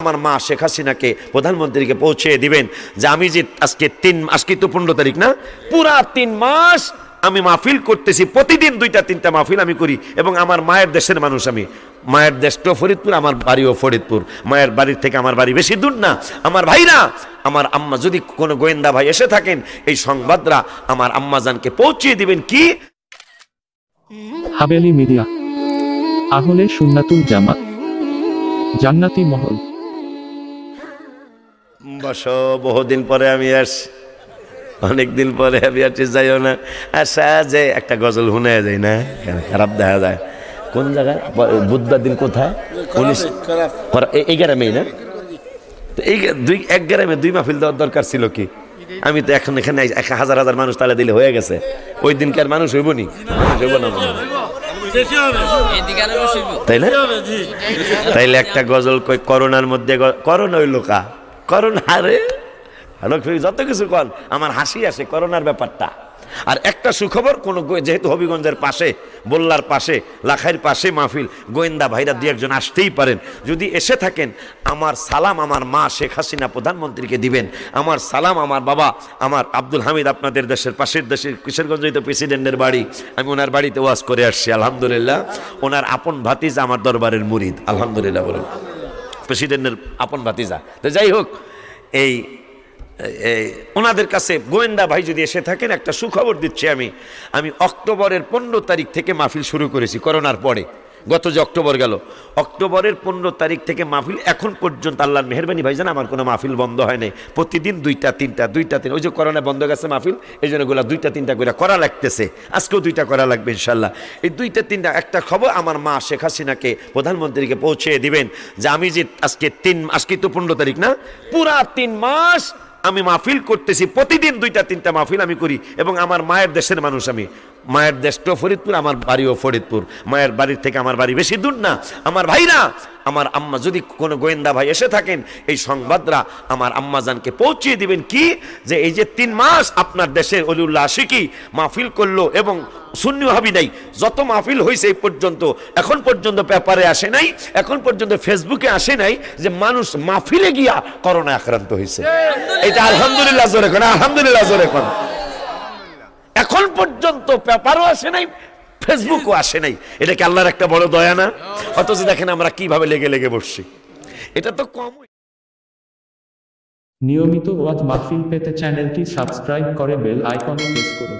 আমার মা শেখ হাসিনাকে প্রধানমন্ত্রীকে পৌঁছে দিবেন যে আমি যে আজকে তো 15 তারিখ না, পুরা 3 মাস আমি মাহফিল করতেছি, প্রতিদিন 2টা-3টা মাহফিল আমি করি এবং আমার মায়ের দেশের মানুষ। আমি মায়ের দেশটাও ফরিদপুর, আমার বাড়িও ফরিদপুর, মায়ের বাড়ির থেকে আমার বাড়ি বেশি দূর না। আমার ভাইরা, আমার আম্মা, যদি কোনো গোয়েন্দা ভাই এসে থাকেন এই সংবাদরা আমার আম্মাজানকে পৌঁছিয়ে দিবেন। কি হাবেলি মিডিয়া, আহলে সুন্নাতুল জামাত, জান্নাতি মহল। বসো, বহুদিন পরে আমি আসছি, অনেকদিন পরে আমি আসছি। যাইও না, আচ্ছা যে একটা গজল শুনে যায় না, খারাপ দেখা যায়। কোন জায়গায়? বুধবার দিন কোথায়? এই গ্রামেই না? তো এই এক গ্রামে 2 মাহফিল দেওয়ার দরকার ছিল কি? আমি তো এখন এখানে 1000 মানুষ তাহলে দিলে হয়ে গেছে। ওই দিনকে আর মানুষ হইব নি? হইব না, তাই না? তাইলে একটা গজল কই, করোনার মধ্যে করোনা হইল কা, করোনা রে যত কিছু কন আমার হাসি আসে করোনার ব্যাপারটা। আর একটা সুখবর, কোন যেহেতু হবিগঞ্জের পাশে, বল্লার পাশে, লাখাইর পাশে মাহফিল, গোয়েন্দা ভাইরা 2-1 জন আসতেই পারেন। যদি এসে থাকেন, আমার সালাম আমার মা শেখ হাসিনা প্রধানমন্ত্রীকে দিবেন। আমার সালাম আমার বাবা, আমার আব্দুল হামিদ, আপনাদের দেশের পাশের দেশের কিশোরগঞ্জে তো প্রেসিডেন্টের বাড়ি, আমি ওনার বাড়িতে ওয়াজ করে আসছি আলহামদুলিল্লাহ। ওনার আপন ভাতিজা আমার দরবারের মুরিদ আলহামদুলিল্লাহ, বলুন, প্রেসিডেন্টের আপন ভাতিজা। তো যাই হোক, এই ওনাদের কাছে গোয়েন্দা ভাই যদি এসে থাকেন, একটা সুখবর দিচ্ছি। আমি অক্টোবরের 15 তারিখ থেকে মাহফিল শুরু করেছি, করোনার পরে। গত যে অক্টোবর গেল, অক্টোবরের 15 তারিখ থেকে মাহফিল এখন পর্যন্ত আল্লাহর মেহেরবানি ভাইজান আমার কোনো মাহফিল বন্ধ হয় নাই। প্রতিদিন 2টা-3টা। ওই যে করোনা বন্ধ গেছে মাহফিল, এই জন্য এগুলো 2টা-3টা করে করা লাগতেছে। আজকেও 2টা করা লাগবে ইনশাল্লাহ। এই 2টা-3টা, একটা খবর, আমার মা শেখ হাসিনাকে প্রধানমন্ত্রীকে পৌঁছে দিবেন যে আমি যে আজকে তো 15 তারিখ না, পুরা 3 মাস আমি মাহফিল করতেছি, প্রতিদিন 2টা-3টা মাহফিল আমি করি এবং আমার মায়ের দেশের মানুষ। আমি মায়ের দেশটাও ফরিদপুর, আমার বাড়িও ফরিদপুর, মায়ের বাড়ির থেকে আমার বাড়ি বেশি দূর না। আমার ভাইরা, আমার আম্মা, যদি কোনো গোয়েন্দা ভাই এসে থাকেন এই সংবাদরা আমার আম্মাজানকে পৌঁছিয়ে দিবেন। কি যে এই যে 3 মাস আপনার দেশের অলিউল্লাহ আশিকি মাহফিল করলো এবং সুন্নি ওয়াহাবি নাই, যত মাহফিল হয়েছে এই পর্যন্ত, এখন পর্যন্ত পেপারে আসে নাই, এখন পর্যন্ত ফেসবুকে আসে নাই যে মানুষ মাহফিলে গিয়া করোনা আক্রান্ত হয়েছে। এটা আলহামদুলিল্লাহ জোরে কোন, আলহামদুলিল্লাহ জোরে কোন। এখন পর্যন্ত পেপারও আসে নাই, ফেসবুকও আসে নাই। এটা কি আল্লাহর একটা বড় দয়া না? অথচ দেখেন আমরা কিভাবে লেগে লেগে বসছি। এটা তো কম। নিয়মিত ওয়াজ মাহফিল পেতে চ্যানেলটি সাবস্ক্রাইব করে বেল আইকনে প্রেস করুন।